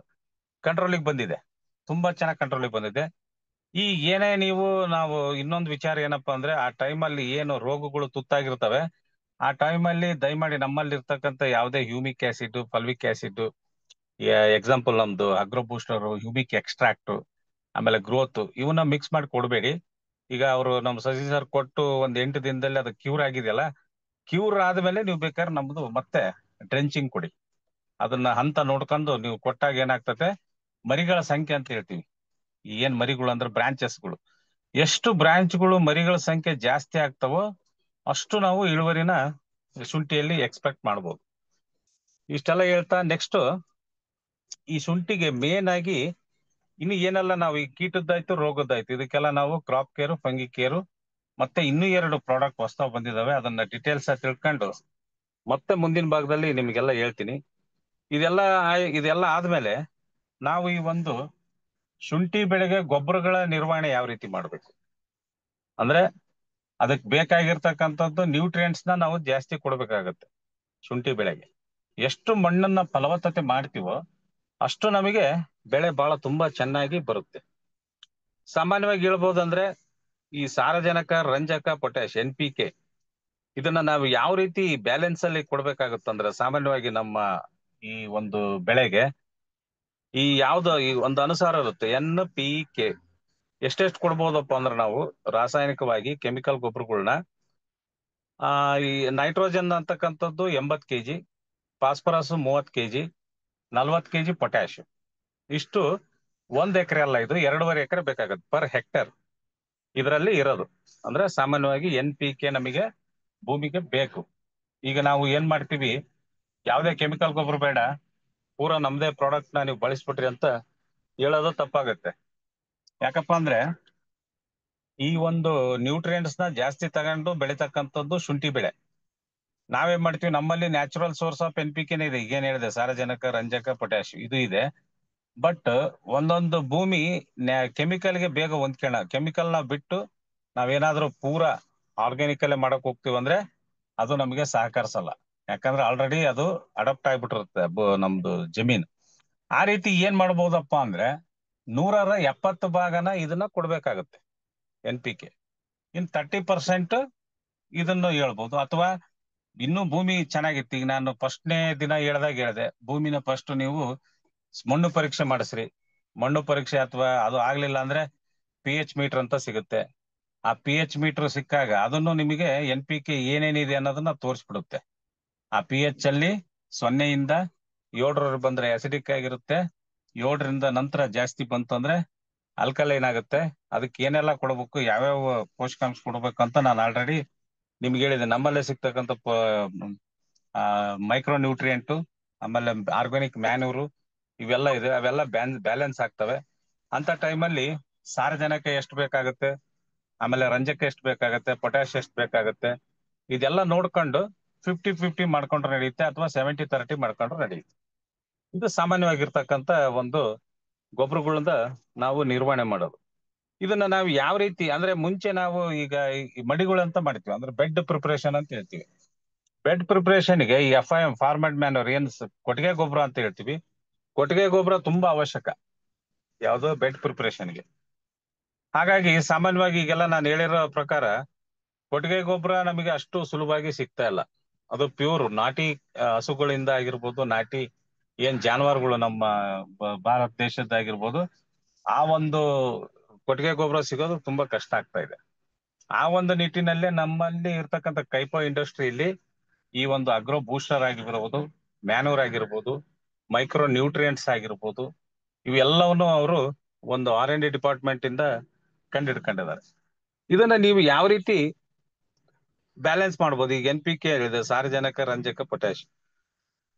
ಕಂಟ್ರೋಲಿಗೆ ಬಂದಿದೆ, ತುಂಬಾ ಚೆನ್ನಾಗಿ ಕಂಟ್ರೋಲಿಗೆ ಬಂದಿದೆ. ಈ ಏನೇ ನಾವು ಇನ್ನೊಂದು ವಿಚಾರ ಏನಪ್ಪಾ ಅಂದ್ರೆ ಆ ಟೈಮಲ್ಲಿ ಏನು ರೋಗಗಳು ತುತ್ತಾಗಿರ್ತವೆ ಆ ಟೈಮಲ್ಲಿ ದಯಮಾಡಿ ನಮ್ಮಲ್ಲಿ ಇರ್ತಕ್ಕಂಥ ಯಾವುದೇ ಹ್ಯೂಮಿಕ್ ಆಸಿಡ್, ಫಲ್ವಿಕ್ ಆಸಿಡ್, ಎಕ್ಸಾಂಪಲ್ ನಮ್ದು ಅಗ್ರೋ ಬೂಸ್ಟರ್, ಹ್ಯೂಮಿಕ್ ಎಕ್ಸ್ಟ್ರಾಕ್ಟ್, ಆಮೇಲೆ ಗ್ರೋತ್ ಇವನ್ನ ಮಿಕ್ಸ್ ಮಾಡಿ ಕೊಡಬೇಡಿ. ಈಗ ಅವರು ನಮ್ಮ ಸಸಿ ಸರ್ ಕೊಟ್ಟು ಒಂದ್ 8 ದಿನದಲ್ಲಿ ಅದು ಕ್ಯೂರ್ ಆಗಿದೆಯಲ್ಲ, ಕ್ಯೂರ್ ಆದ್ಮೇಲೆ ನೀವು ಬೇಕಾದ್ರೆ ನಮ್ದು ಮತ್ತೆ ಡ್ರೆಂಚಿಂಗ್ ಕೊಡಿ. ಅದನ್ನ ಹಂತ ನೋಡ್ಕೊಂಡು ನೀವು ಕೊಟ್ಟಾಗ ಏನಾಗ್ತತೆ, ಮರಿಗಳ ಸಂಖ್ಯೆ ಅಂತ ಹೇಳ್ತೀವಿ, ಏನ್ ಮರಿಗಳು ಅಂದ್ರೆ ಬ್ರಾಂಚಸ್ಗಳು, ಎಷ್ಟು ಬ್ರಾಂಚ್ಗಳು ಮರಿಗಳ ಸಂಖ್ಯೆ ಜಾಸ್ತಿ ಆಗ್ತಾವೋ ಅಷ್ಟು ನಾವು ಇಳುವರಿನ ಶುಂಠಿಯಲ್ಲಿ ಎಕ್ಸ್ಪೆಕ್ಟ್ ಮಾಡ್ಬೋದು. ಇಷ್ಟೆಲ್ಲ ಹೇಳ್ತಾ ನೆಕ್ಸ್ಟ್ ಈ ಶುಂಠಿಗೆ ಮೇನ್ ಆಗಿ ಇನ್ನು ಏನೆಲ್ಲ ನಾವು ಈ ಕೀಟದ್ದಾಯ್ತು ರೋಗದ್ದಾಯ್ತು ಇದಕ್ಕೆಲ್ಲ ನಾವು ಕ್ರಾಪ್ ಕೇರು, ಫಂಗಿ ಕೇರು ಮತ್ತೆ ಇನ್ನೂ 2 ಪ್ರಾಡಕ್ಟ್ ಹೊಸತಾವ್ ಬಂದಿದಾವೆ, ಅದನ್ನ ಡೀಟೇಲ್ಸ್ ಆಗಿ ತಿಳ್ಕೊಂಡು ಮತ್ತೆ ಮುಂದಿನ ಭಾಗದಲ್ಲಿ ನಿಮ್ಗೆಲ್ಲ ಹೇಳ್ತೀನಿ. ಇದೆಲ್ಲ ಆದ್ಮೇಲೆ ನಾವು ಈ ಒಂದು ಶುಂಠಿ ಬೆಳೆಗೆ ಗೊಬ್ಬರಗಳ ನಿರ್ವಹಣೆ ಯಾವ ರೀತಿ ಮಾಡ್ಬೇಕು ಅಂದ್ರೆ ಅದಕ್ಕೆ ಬೇಕಾಗಿರ್ತಕ್ಕಂಥದ್ದು ನ್ಯೂಟ್ರಿಯೆಂಟ್ಸ್ ನ ನಾವು ಜಾಸ್ತಿ ಕೊಡ್ಬೇಕಾಗತ್ತೆ. ಶುಂಠಿ ಬೆಳೆಗೆ ಎಷ್ಟು ಮಣ್ಣನ್ನ ಫಲವತ್ತತೆ ಮಾಡ್ತೀವೋ ಅಷ್ಟು ನಮಗೆ ಬೆಳೆ ಬಹಳ ತುಂಬಾ ಚೆನ್ನಾಗಿ ಬರುತ್ತೆ. ಸಾಮಾನ್ಯವಾಗಿ ಹೇಳ್ಬೋದಂದ್ರೆ ಈ ಸಾರಜನಕ, ರಂಜಕ, ಪೊಟ್ಯಾಶ್, NPK ಇದನ್ನ ನಾವು ಯಾವ ರೀತಿ ಬ್ಯಾಲೆನ್ಸ್ ಅಲ್ಲಿ ಕೊಡ್ಬೇಕಾಗುತ್ತಂದ್ರೆ ಸಾಮಾನ್ಯವಾಗಿ ನಮ್ಮ ಈ ಒಂದು ಬೆಳೆಗೆ ಈ ಒಂದು ಅನುಸಾರ ಇರುತ್ತೆ. NPK ಎಷ್ಟೆಷ್ಟು ಕೊಡ್ಬೋದಪ್ಪ ಅಂದ್ರೆ ನಾವು ರಾಸಾಯನಿಕವಾಗಿ ಕೆಮಿಕಲ್ ಗೊಬ್ಬರಗಳನ್ನ ಈ ನೈಟ್ರೋಜನ್ ಅಂತಕ್ಕಂಥದ್ದು 80 kg, phosphorus 30 kg, 40 kg potash, ಇಷ್ಟು 1 ಎಕರೆ ಅಲ್ಲ, ಇದು 2.5 ಎಕರೆ ಬೇಕಾಗತ್ತೆ ಪರ್ ಹೆಕ್ಟೇರ್ ಇದರಲ್ಲಿ ಇರೋದು. ಅಂದ್ರೆ ಸಾಮಾನ್ಯವಾಗಿ NPK ನಮಗೆ ಭೂಮಿಗೆ ಬೇಕು. ಈಗ ನಾವು ಏನ್ ಮಾಡ್ತೀವಿ, ಯಾವುದೇ ಕೆಮಿಕಲ್ ಗೊಬ್ಬರ ಬೇಡ, ಪೂರಾ ನಮ್ದೇ ಪ್ರಾಡಕ್ಟ್ ನ ನೀವು ಬಳಸ್ಬಿಟ್ರಿ ಅಂತ ಹೇಳೋದು ತಪ್ಪಾಗತ್ತೆ. ಯಾಕಪ್ಪ ಅಂದ್ರೆ ಈ ಒಂದು ನ್ಯೂಟ್ರಿಯೆಂಟ್ಸ್ ನ ಜಾಸ್ತಿ ತಗೊಂಡು ಬೆಳಿತಕ್ಕಂಥದ್ದು ಶುಂಠಿ ಬೆಳೆ. ನಾವೇನ್ ಮಾಡ್ತೀವಿ, ನಮ್ಮಲ್ಲಿ ನ್ಯಾಚುರಲ್ ಸೋರ್ಸ್ ಆಫ್ NPK ಇದೆ. ಈಗೇನ್ ಹೇಳಿದೆ, ಸಾರಜನಕ, ರಂಜಕ, ಪೊಟ್ಯಾಶ್ ಇದು ಇದೆ. ಬಟ್ ಒಂದೊಂದು ಭೂಮಿ ಕೆಮಿಕಲ್ಗೆ ಬೇಗ ಕೆಮಿಕಲ್ ನ ಬಿಟ್ಟು ನಾವೇನಾದ್ರೂ ಪೂರಾ ಆರ್ಗ್ಯಾನಿಕ್ ಅಲ್ಲೇ ಮಾಡಕ್ ಹೋಗ್ತೀವಿ ಅಂದ್ರೆ ಅದು ನಮಗೆ ಸಹಕರಿಸಲ್ಲ. ಯಾಕಂದ್ರೆ ಆಲ್ರೆಡಿ ಅದು ಅಡಾಪ್ಟ್ ಆಗ್ಬಿಟ್ಟಿರುತ್ತೆ ನಮ್ದು ಜಮೀನ್. ಆ ರೀತಿ ಏನ್ ಮಾಡ್ಬೋದಪ್ಪ ಅಂದ್ರೆ 170 ಭಾಗನ ಇದನ್ನ ಕೊಡ್ಬೇಕಾಗತ್ತೆ NPK. ಇನ್ 30% ಇದನ್ನು ಹೇಳ್ಬೋದು. ಅಥವಾ ಇನ್ನೂ ಭೂಮಿ ಚೆನ್ನಾಗಿತ್ತು, ಈಗ ನಾನು ಫಸ್ಟ್ನೇ ದಿನ ಹೇಳ್ದೆ, ಭೂಮಿನ ಫಸ್ಟ್ ನೀವು ಮಣ್ಣು ಪರೀಕ್ಷೆ ಮಾಡಿಸ್ರಿ. ಮಣ್ಣು ಪರೀಕ್ಷೆ ಅಥವಾ ಅದು ಆಗ್ಲಿಲ್ಲ ಅಂದ್ರೆ pH ಮೀಟರ್ ಅಂತ ಸಿಗುತ್ತೆ. ಆ pH ಮೀಟರ್ ಸಿಕ್ಕಾಗ ಅದನ್ನು ನಿಮಗೆ NPK ಏನೇನಿದೆ ಅನ್ನೋದನ್ನ ತೋರಿಸ್ಬಿಡುತ್ತೆ. ಆ pH ಅಲ್ಲಿ 0ಯಿಂದ 7 ಬಂದ್ರೆ ಅಸಿಡಿಕ್ ಆಗಿರುತ್ತೆ, 7ರಿಂದ ನಂತರ ಜಾಸ್ತಿ ಬಂತು ಅಂದ್ರೆ ಆಲ್ಕಲೈನ್ ಆಗುತ್ತೆ. ಅದಕ್ಕೆ ಏನೆಲ್ಲ ಕೊಡಬೇಕು, ಯಾವ್ಯಾವ ಪೋಷಕಾಂಶ ಕೊಡ್ಬೇಕು ಅಂತ ನಾನು ಆಲ್ರೆಡಿ ನಿಮ್ಗೆ ಹೇಳಿದೆ. ನಮ್ಮಲ್ಲೇ ಸಿಗ್ತಕ್ಕಂಥ ಮೈಕ್ರೋ ನ್ಯೂಟ್ರಿಯೆಂಟ್, ಆಮೇಲೆ ಆರ್ಗಾನಿಕ್ ಮ್ಯಾನ್ಯೂರು ಇವೆಲ್ಲ ಇದೆ, ಅವೆಲ್ಲ ಬ್ಯಾಲೆನ್ಸ್ ಆಗ್ತವೆ. ಅಂತ ಟೈಮಲ್ಲಿ ಸಾರಜನಕ ಎಷ್ಟು ಬೇಕಾಗುತ್ತೆ, ಆಮೇಲೆ ರಂಜಕ ಎಷ್ಟು ಬೇಕಾಗುತ್ತೆ, ಪೊಟ್ಯಾಶ್ ಎಷ್ಟು ಬೇಕಾಗುತ್ತೆ, ಇದೆಲ್ಲ ನೋಡ್ಕೊಂಡು 50-50 ಮಾಡ್ಕೊಂಡ್ರೆ ನಡೆಯುತ್ತೆ, ಅಥವಾ 70-30 ಮಾಡ್ಕೊಂಡ್ರೆ ನಡೆಯುತ್ತೆ. ಇದು ಸಾಮಾನ್ಯವಾಗಿರ್ತಕ್ಕಂಥ ಒಂದು ಗೊಬ್ಬರಗಳಿಂದ ನಾವು ನಿರ್ವಹಣೆ ಮಾಡೋದು. ಇದನ್ನ ನಾವು ಯಾವ ರೀತಿ ಅಂದ್ರೆ, ಮುಂಚೆ ನಾವು ಈಗ ಈ ಮಡಿಗಳು ಅಂತ ಮಾಡ್ತೀವಿ, ಅಂದ್ರೆ ಬೆಡ್ ಪ್ರಿಪರೇಷನ್ ಅಂತ ಹೇಳ್ತೀವಿ. ಬೆಡ್ ಪ್ರಿಪರೇಷನ್ಗೆ ಈ FIM ಫಾರ್ಮಡ್ ಮ್ಯಾನರ್ ಏನ್ ಕೊಟ್ಟಿಗೆ ಗೊಬ್ಬರ ಅಂತ ಹೇಳ್ತೀವಿ, ಕೊಟ್ಟಿಗೆ ಗೊಬ್ಬರ ತುಂಬಾ ಅವಶ್ಯಕ ಯಾವ್ದೋ ಬೆಡ್ ಪ್ರಿಪರೇಷನ್ಗೆ. ಹಾಗಾಗಿ ಸಾಮಾನ್ಯವಾಗಿ ಈಗೆಲ್ಲ ನಾನು ಹೇಳಿರೋ ಪ್ರಕಾರ ಕೊಟ್ಟಿಗೆ ಗೊಬ್ಬರ ನಮಗೆ ಅಷ್ಟು ಸುಲಭವಾಗಿ ಸಿಗ್ತಾ ಇಲ್ಲ. ಅದು ಪ್ಯೂರ್ ನಾಟಿ ಹಸುಗಳಿಂದ ಆಗಿರ್ಬೋದು, ನಾಟಿ ಏನ್ ಜಾನುವಾರುಗಳು ನಮ್ಮ ಭಾರತ ದೇಶದ್ದಾಗಿರ್ಬೋದು, ಆ ಒಂದು ಕೊಟ್ಟಿಗೆ ಗೊಬ್ಬರ ಸಿಗೋದು ತುಂಬಾ ಕಷ್ಟ ಆಗ್ತಾ ಇದೆ. ಆ ಒಂದು ನಿಟ್ಟಿನಲ್ಲೇ ನಮ್ಮಲ್ಲಿ ಇರ್ತಕ್ಕಂಥ ಕೈಪೋ ಇಂಡಸ್ಟ್ರಿಯಲ್ಲಿ ಈ ಒಂದು ಅಗ್ರೋ ಬೂಸ್ಟರ್ ಆಗಿರ್ಬೋದು, ಮ್ಯಾನೂರ್ ಆಗಿರ್ಬೋದು, ಮೈಕ್ರೋ ನ್ಯೂಟ್ರಿಯೆಂಟ್ಸ್ ಆಗಿರ್ಬೋದು, ಇವೆಲ್ಲವನ್ನು ಅವರು ಒಂದು R&D ಡಿಪಾರ್ಟ್ಮೆಂಟ್ ಇಂದ ಕಂಡಿಡ್ಕೊಂಡಿದ್ದಾರೆ. ಇದನ್ನ ನೀವು ಯಾವ ರೀತಿ ಬ್ಯಾಲೆನ್ಸ್ ಮಾಡ್ಬೋದು? ಈಗ NPK ಹೇಳಿದೆ, ಸಾರಜನಕ, ರಂಜಕ, ಪೊಟ್ಯಾಶ್,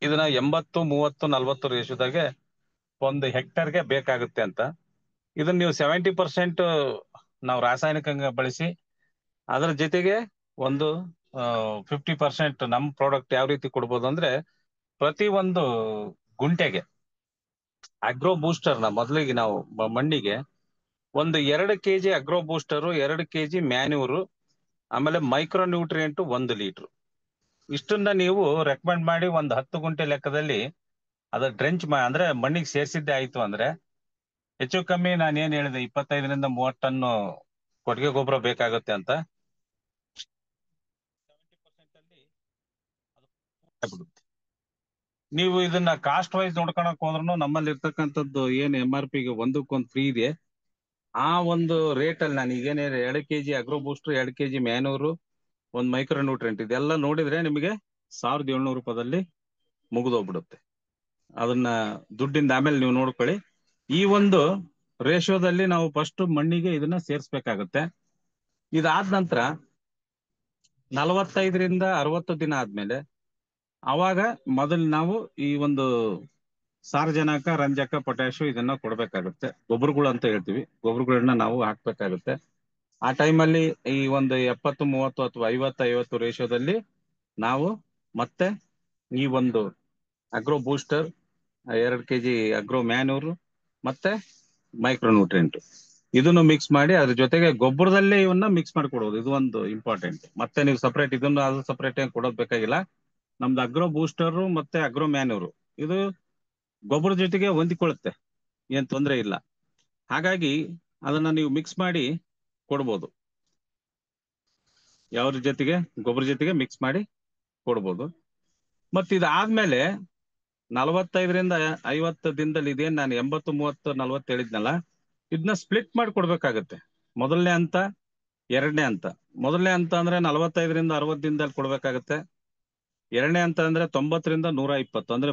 ಇದನ್ನ 80-30-40 ರೇಷದಾಗೆ ಒಂದು ಹೆಕ್ಟರ್ಗೆ ಬೇಕಾಗುತ್ತೆ ಅಂತ. ಇದನ್ನ ನೀವು 70% ನಾವು ರಾಸಾಯನಿಕ ಬಳಸಿ, ಅದರ ಜೊತೆಗೆ ಒಂದು 50% ನಮ್ ಪ್ರಾಡಕ್ಟ್ ಯಾವ ರೀತಿ ಕೊಡ್ಬೋದು ಅಂದ್ರೆ, ಪ್ರತಿ ಒಂದು ಗುಂಟೆಗೆ ಅಗ್ರೋ ಬೂಸ್ಟರ್ ನ ಮೊದಲಿಗೆ ನಾವು ಮಣ್ಣಿಗೆ ಒಂದು 2 kg ಅಗ್ರೋ ಬೂಸ್ಟರ್, 2 kg ಮ್ಯಾನ್ಯೂರು, ಆಮೇಲೆ ಮೈಕ್ರೋ ನ್ಯೂಟ್ರಿಯೆಂಟ್ 1 ಲೀಟರ್, ಇಷ್ಟನ್ನ ನೀವು ರೆಕಮೆಂಡ್ ಮಾಡಿ ಒಂದು 10 ಗುಂಟೆ ಲೆಕ್ಕದಲ್ಲಿ ಅದ ಡ್ರೆಂಚ್ ಅಂದ್ರೆ ಮಣ್ಣಿಗೆ ಸೇರಿಸಿದ್ದೆ ಆಯ್ತು ಅಂದ್ರೆ ಹೆಚ್ಚು ಕಮ್ಮಿ ನಾನು ಏನ್ ಹೇಳಿದೆ 25-30 ಟನ್ ಕೊಟ್ಟಿಗೆ ಗೊಬ್ಬರ ಬೇಕಾಗುತ್ತೆ ಅಂತ. 70% ಅಲ್ಲಿ ಅದು ಆಗ್ಬಿಡುತ್ತೆ. ನೀವು ಇದನ್ನ ಕಾಸ್ಟ್ ವೈಸ್ ನೋಡ್ಕೊಳಕ್ ಹೋದ್ರೂ ನಮ್ಮಲ್ಲಿ ಇರ್ತಕ್ಕಂಥದ್ದು ಏನ್ MRP ಗೆ ಒಂದಕ್ಕೊಂದು ಫ್ರೀ ಇದೆ, ಆ ಒಂದು ರೇಟ್ ಅಲ್ಲಿ ನಾನು ಈಗೇನ್ 2 kg agro booster, 2 kg ಮ್ಯಾನೂರು, 1 micro nutrient ಇದೆಲ್ಲ ನೋಡಿದ್ರೆ ನಿಮಗೆ 1700 ರೂಪಾಯಿದಲ್ಲಿ ಮುಗಿದೋಗ್ಬಿಡುತ್ತೆ. ಅದನ್ನ ದುಡ್ಡಿಂದ ಆಮೇಲೆ ನೀವು ನೋಡ್ಕೊಳ್ಳಿ. ಈ ಒಂದು ರೇಷಿಯೋದಲ್ಲಿ ನಾವು ಫಸ್ಟ್ ಮಣ್ಣಿಗೆ ಇದನ್ನ ಸೇರ್ಸ್ಬೇಕಾಗತ್ತೆ. ಇದಾದ ನಂತರ 45-60 ದಿನ ಆದ್ಮೇಲೆ ಅವಾಗ ಮೊದಲು ನಾವು ಈ ಒಂದು ಸಾರಜನಕ, ರಂಜಕ, ಪೊಟ್ಯಾಶು ಇದನ್ನ ಕೊಡ್ಬೇಕಾಗುತ್ತೆ. ಗೊಬ್ಬರಗಳು ಅಂತ ಹೇಳ್ತೀವಿ, ಗೊಬ್ಬರಗಳನ್ನ ನಾವು ಹಾಕ್ಬೇಕಾಗುತ್ತೆ. ಆ ಟೈಮಲ್ಲಿ ಈ ಒಂದು 70-30 ಅಥವಾ 50-50 ರೇಷಿಯೋದಲ್ಲಿ ನಾವು ಮತ್ತೆ ಈ ಒಂದು agro booster, 2 kg agro manure ಮತ್ತೆ ಮೈಕ್ರೋ ನ್ಯೂಟ್ರಿಯೆಂಟ್ ಇದನ್ನು ಮಿಕ್ಸ್ ಮಾಡಿ ಅದ್ರ ಜೊತೆಗೆ ಗೊಬ್ಬರದಲ್ಲೇ ಇವನ್ನ ಮಿಕ್ಸ್ ಮಾಡಿ ಕೊಡೋದು. ಇದು ಒಂದು ಇಂಪಾರ್ಟೆಂಟ್. ಮತ್ತೆ ನೀವು ಸಪರೇಟ್ ಇದನ್ನು ಅದು ಸಪರೇಟ್ ಏನ್ ಕೊಡೋದ್ ಬೇಕಾಗಿಲ್ಲ. ನಮ್ದು ಅಗ್ರೋ ಬೂಸ್ಟರ್ ಮತ್ತೆ ಅಗ್ರೋ ಮ್ಯಾನೂರ್ ಇದು ಗೊಬ್ಬರ ಜೊತೆಗೆ ಹೊಂದಿಕೊಳ್ಳುತ್ತೆ, ಏನ್ ತೊಂದರೆ ಇಲ್ಲ. ಹಾಗಾಗಿ ಅದನ್ನ ನೀವು ಮಿಕ್ಸ್ ಮಾಡಿ ಕೊಡ್ಬೋದು, ಯಾವ್ದ್ರ ಜೊತೆಗೆ ಗೊಬ್ಬರ ಜೊತೆಗೆ ಮಿಕ್ಸ್ ಮಾಡಿ ಕೊಡ್ಬೋದು. ಮತ್ ಇದಾದ್ಮೇಲೆ 45-50 ದಿನದಲ್ಲಿ ಇದೇನ್ ನಾನು 80-30-40 ಹೇಳಿದ್ನಲ್ಲ, ಇದನ್ನ ಸ್ಪ್ಲಿಟ್ ಮಾಡಿ ಕೊಡ್ಬೇಕಾಗತ್ತೆ. ಮೊದಲನೇ ಹಂತ, ಎರಡನೇ ಹಂತ. ಮೊದಲನೇ ಹಂತ ಅಂದ್ರೆ 45-60 ದಿನದಲ್ಲಿ ಕೊಡ್ಬೇಕಾಗತ್ತೆ. ಎರಡನೇ ಹಂತ ಅಂದ್ರೆ 90-120, ಅಂದ್ರೆ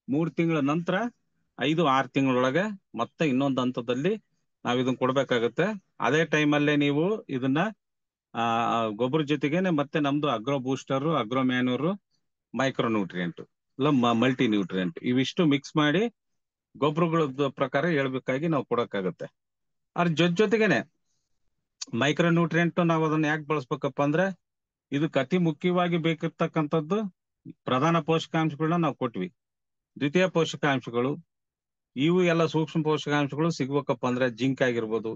3 ತಿಂಗಳ ನಂತರ 5-6 ತಿಂಗಳೊಳಗೆ ಮತ್ತೆ ಇನ್ನೊಂದು ಹಂತದಲ್ಲಿ ನಾವ್ ಇದನ್ನ ಕೊಡ್ಬೇಕಾಗತ್ತೆ. ಅದೇ ಟೈಮಲ್ಲೇ ನೀವು ಇದನ್ನ ಗೊಬ್ಬರ ಜೊತೆಗೇನೆ ಮತ್ತೆ ನಮ್ದು agro booster, agro manure, micro nutrient ಇಲ್ಲ ಮಲ್ಟಿ ನ್ಯೂಟ್ರಿಯೆಂಟ್ ಇವಿಷ್ಟು ಮಿಕ್ಸ್ ಮಾಡಿ ಗೊಬ್ಬರಗಳ ಪ್ರಕಾರ ಹೇಳ್ಬೇಕಾಗಿ ನಾವು ಕೊಡಕ್ಕಾಗತ್ತೆ. ಅದ್ರ ಜೊತೆಗೇನೆ ಮೈಕ್ರೋ ನ್ಯೂಟ್ರಿಯೆಂಟ್ ನಾವು ಅದನ್ನ ಯಾಕೆ ಬಳಸ್ಬೇಕಪ್ಪ ಅಂದ್ರೆ ಇದಕ್ಕೆ ಅತಿ ಮುಖ್ಯವಾಗಿ ಬೇಕಿರ್ತಕ್ಕಂಥದ್ದು ಪ್ರಧಾನ ಪೋಷಕಾಂಶಗಳನ್ನ ನಾವು ಕೊಟ್ವಿ. ದ್ವಿತೀಯ ಪೋಷಕಾಂಶಗಳು ಇವು ಎಲ್ಲ ಸೂಕ್ಷ್ಮ ಪೋಷಕಾಂಶಗಳು ಸಿಗ್ಬೇಕಪ್ಪ ಅಂದ್ರೆ ಜಿಂಕ್ ಆಗಿರ್ಬೋದು,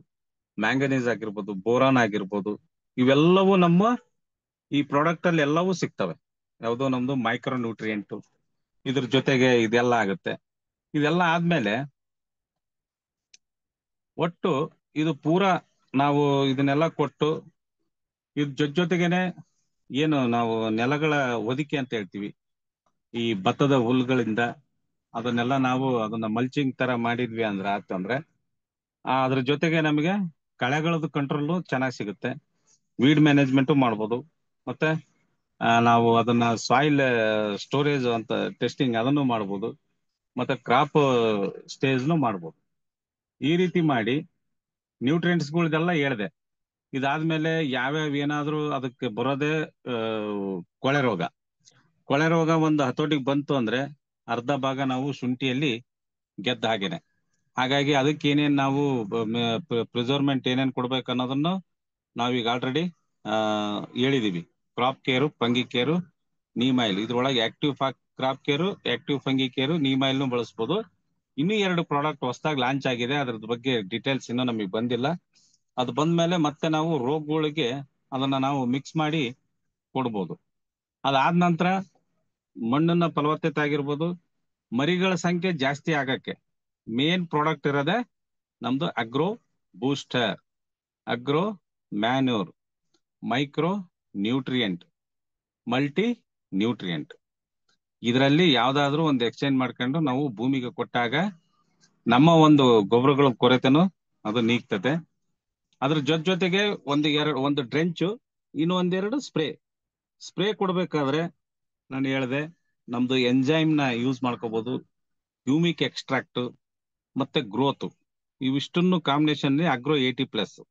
ಮ್ಯಾಂಗನೀಸ್ ಆಗಿರ್ಬೋದು, ಬೋರಾನ್ ಆಗಿರ್ಬೋದು, ಇವೆಲ್ಲವೂ ನಮ್ಮ ಈ ಪ್ರಾಡಕ್ಟ್ ಅಲ್ಲಿ ಎಲ್ಲವೂ ಸಿಗ್ತವೆ. ಯಾವುದೋ ನಮ್ದು ಮೈಕ್ರೋ ನ್ಯೂಟ್ರಿಯೆಂಟ್ ಇದ್ರ ಜೊತೆಗೆ ಇದೆಲ್ಲ ಆಗುತ್ತೆ. ಇದೆಲ್ಲ ಆದ್ಮೇಲೆ ಒಟ್ಟು ಇದು ಪೂರಾ ನಾವು ಇದನ್ನೆಲ್ಲ ಕೊಟ್ಟು ಇದ್ರ ಜೊತೆಗೇನೆ ಏನು ನಾವು ನೆಲಗಳ ಹೊದಿಕೆ ಅಂತ ಹೇಳ್ತೀವಿ, ಈ ಭತ್ತದ ಹುಲ್ಗಳಿಂದ ಅದನ್ನೆಲ್ಲ ನಾವು ಅದನ್ನ ಮಲ್ಚಿಂಗ್ ತರ ಮಾಡಿದ್ವಿ ಅಂದ್ರೆ ಆತಂದ್ರೆ ಅದ್ರ ಜೊತೆಗೆ ನಮಗೆ ಕಳೆಗಳದ್ದು ಕಂಟ್ರೋಲ್ ಚೆನ್ನಾಗಿ ಸಿಗುತ್ತೆ. ವೀಡ್ ಮ್ಯಾನೇಜ್ಮೆಂಟ್ ಮಾಡ್ಬೋದು. ಮತ್ತೆ ನಾವು ಅದನ್ನ ಸಾಯಿಲ್ ಸ್ಟೋರೇಜ್ ಅಂತ ಟೆಸ್ಟಿಂಗ್ ಅದನ್ನು ಮಾಡ್ಬೋದು. ಮತ್ತೆ ಕ್ರಾಪ್ ಸ್ಟೇಜ್ನು ಮಾಡ್ಬೋದು. ಈ ರೀತಿ ಮಾಡಿ ನ್ಯೂಟ್ರಿಯೆಂಟ್ಸ್ಗಳದೆಲ್ಲ ಹೇಳಿದೆ. ಇದಾದ್ಮೇಲೆ ಯಾವ್ಯಾವ ಏನಾದ್ರೂ ಅದಕ್ಕೆ ಬರೋದೇ ಕೊಳೆ ರೋಗ. ಕೊಳೆ ರೋಗ ಒಂದು ಹತೋಟಿಗೆ ಬಂತು ಅಂದ್ರೆ ಅರ್ಧ ಭಾಗ ನಾವು ಶುಂಠಿಯಲ್ಲಿ ಗೆದ್ದ ಹಾಗೇನೆ. ಹಾಗಾಗಿ ಅದಕ್ಕೆ ಏನೇನ್ ನಾವು ಪ್ರಿಸರ್ವ್ಮೆಂಟ್ ಏನೇನ್ ಕೊಡ್ಬೇಕು ಅನ್ನೋದನ್ನು ನಾವೀಗ ಆಲ್ರೆಡಿ ಹೇಳಿದೀವಿ. Crop care, fungi care, neem oil. ಇದ್ರೊಳಗೆ active crop care, active fungi care, neem oil ಬಳಸ್ಬೋದು. ಇನ್ನೂ 2 ಪ್ರಾಡಕ್ಟ್ ಹೊಸದಾಗಿ ಲಾಂಚ್ ಆಗಿದೆ. ಅದ್ರದ್ ಬಗ್ಗೆ ಡೀಟೇಲ್ಸ್ ಇನ್ನೂ ನಮಗೆ ಬಂದಿಲ್ಲ. ಅದು ಬಂದ್ಮೇಲೆ ಮತ್ತೆ ನಾವು ರೋಗಗಳಿಗೆ ಅದನ್ನ ನಾವು ಮಿಕ್ಸ್ ಮಾಡಿ ಕೊಡ್ಬೋದು. ಅದಾದ ನಂತರ ಮಣ್ಣನ್ನ ಫಲವತ್ತತೆ ಆಗಿರ್ಬೋದು, ಮರಿಗಳ ಸಂಖ್ಯೆ ಜಾಸ್ತಿ ಆಗಕ್ಕೆ ಮೇನ್ ಪ್ರಾಡಕ್ಟ್ ಇರೋದೇ ನಮ್ದು agro booster, agro manure, micro nutrient, multi nutrient. ಇದರಲ್ಲಿ ಯಾವ್ದಾದ್ರು ಒಂದು ಎಕ್ಸ್ಚೇಂಜ್ ಮಾಡ್ಕೊಂಡು ನಾವು ಭೂಮಿಗೆ ಕೊಟ್ಟಾಗ ನಮ್ಮ ಒಂದು ಗೊಬ್ಬರಗಳ ಕೊರತೆನೂ ಅದು ನೀಗ್ತದೆ. ಅದ್ರ ಜೊತೆಗೆ ಒಂದು ಡ್ರೆಂಚು, ಇನ್ನು ಒಂದೆರಡು ಸ್ಪ್ರೇ ಕೊಡ್ಬೇಕಾದ್ರೆ ನಾನು ಹೇಳಿದೆ ನಮ್ದು ಎಂಜೈಮ್ ನ ಯೂಸ್ ಮಾಡ್ಕೋಬಹುದು. ಹ್ಯೂಮಿಕ್ ಎಕ್ಸ್ಟ್ರಾಕ್ಟ್ ಮತ್ತೆ ಗ್ರೋತ್ ಇವಿಷ್ಟನ್ನು ಕಾಂಬಿನೇಷನ್ ಅಗ್ರೋ 80+,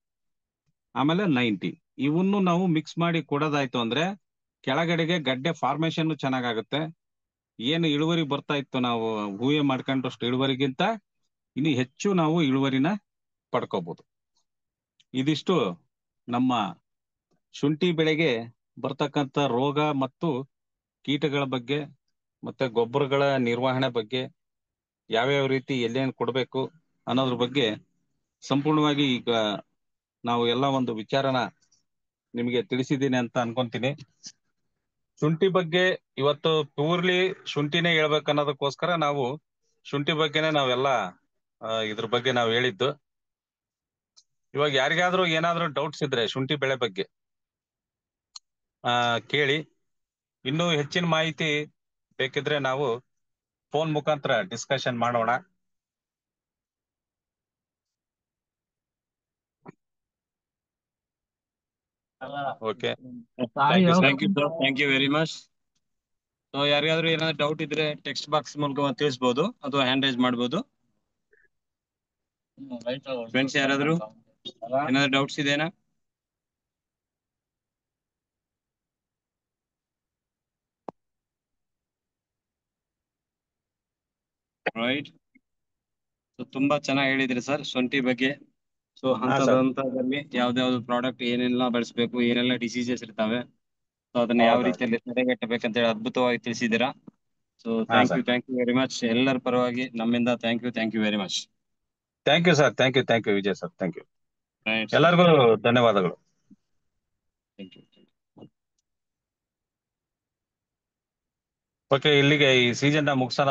ಆಮೇಲೆ 90 ಇವನ್ನು ನಾವು ಮಿಕ್ಸ್ ಮಾಡಿ ಕೊಡೋದಾಯ್ತು ಅಂದ್ರೆ ಕೆಳಗಡೆಗೆ ಗಡ್ಡೆ ಫಾರ್ಮೇಶನ್ ಚೆನ್ನಾಗಾಗುತ್ತೆ. ಏನು ಇಳುವರಿ ಬರ್ತಾ ಇತ್ತು ನಾವು ಹೂವೆ ಮಾಡ್ಕೊಂಡಷ್ಟು ಇಳುವರಿಗಿಂತ ಇನ್ನು ಹೆಚ್ಚು ನಾವು ಇಳುವರಿನ ಪಡ್ಕೋಬಹುದು. ಇದಿಷ್ಟು ನಮ್ಮ ಶುಂಠಿ ಬೆಳೆಗೆ ಬರ್ತಕ್ಕಂಥ ರೋಗ ಮತ್ತು ಕೀಟಗಳ ಬಗ್ಗೆ ಮತ್ತೆ ಗೊಬ್ಬರಗಳ ನಿರ್ವಹಣೆ ಬಗ್ಗೆ ಯಾವ್ಯಾವ ರೀತಿ ಎಲ್ಲೇನು ಕೊಡಬೇಕು ಅನ್ನೋದ್ರ ಬಗ್ಗೆ ಸಂಪೂರ್ಣವಾಗಿ ಈಗ ನಾವು ಎಲ್ಲ ಒಂದು ವಿಚಾರನ ನಿಮಗೆ ತಿಳಿಸಿದ್ದೀನಿ ಅಂತ ಅನ್ಕೊಂತೀನಿ. ಶುಂಠಿ ಬಗ್ಗೆ ಇವತ್ತು ಪ್ಯೂರ್ಲಿ ಶುಂಠಿನೇ ಹೇಳ್ಬೇಕನ್ನೋದಕ್ಕೋಸ್ಕರ ನಾವು ಶುಂಠಿ ಬಗ್ಗೆನೆ ನಾವೆಲ್ಲ ಇದ್ರ ಬಗ್ಗೆ ನಾವು ಹೇಳಿದ್ದು. ಇವಾಗ ಯಾರಿಗಾದ್ರೂ ಏನಾದ್ರೂ ಡೌಟ್ಸ್ ಇದ್ರೆ ಶುಂಠಿ ಬೆಳೆ ಬಗ್ಗೆ ಕೇಳಿ. ಇನ್ನೂ ಹೆಚ್ಚಿನ ಮಾಹಿತಿ ಬೇಕಿದ್ರೆ ನಾವು ಫೋನ್ ಮುಖಾಂತರ ಡಿಸ್ಕಷನ್ ಮಾಡೋಣ. Okay, thank you very much. So ಯಾರಿಗಾದ್ರೂ ಏನಾದ್ರು ಡೌಟ್ ಇದ್ರೆ ಟೆಕ್ಸ್ಟ್ ಬಾಕ್ಸ್ ಮೂಲಕ ತಿಳಿಸಬಹುದು, ಅಥವಾ ಹ್ಯಾಂಡ್ ರೈಸ್ ಮಾಡಬಹುದು. ಫ್ರೆಂಡ್ಸ್ ಯಾರಾದ್ರೂ ಏನಾದ್ರು ಡೌಟ್ಸ್ ಇದೆನಾ? ರೈಟ್. ಸೊ ತುಂಬಾ ಚೆನ್ನಾಗಿ ಹೇಳಿದ್ರಿ ಸರ್ ಶುಂಠಿ ಬಗ್ಗೆ. ಸೊ ಹಂತದಲ್ಲಿ ಯಾವ್ದಾವ್ದು ಪ್ರಾಡಕ್ಟ್ ಏನೆಲ್ಲ ಬಳಸಬೇಕು, ಏನೆಲ್ಲ ಡಿಸೀಸಸ್ ಇರ್ತವೆ, ಸೊ ಅದನ್ನ ಯಾವ ರೀತಿಯಲ್ಲಿ ತಡೆಗಟ್ಟಬೇಕಂತ ಹೇಳಿ ಅದ್ಭುತವಾಗಿ ತಿಳಿಸಿದ್ದೀರಾ. So thank you very much. ಎಲ್ಲರ ಪರವಾಗಿ ನಮ್ಮಿಂದ thank you very much. Thank you sir. Thank you Vijay sir. Thank you. ಎಲ್ಲರಿಗೂ ಧನ್ಯವಾದಗಳು. ಓಕೆ, ಇಲ್ಲಿಗೆ ಈ ಸೀಸನ್ ಮುಗಿಸೋಣ.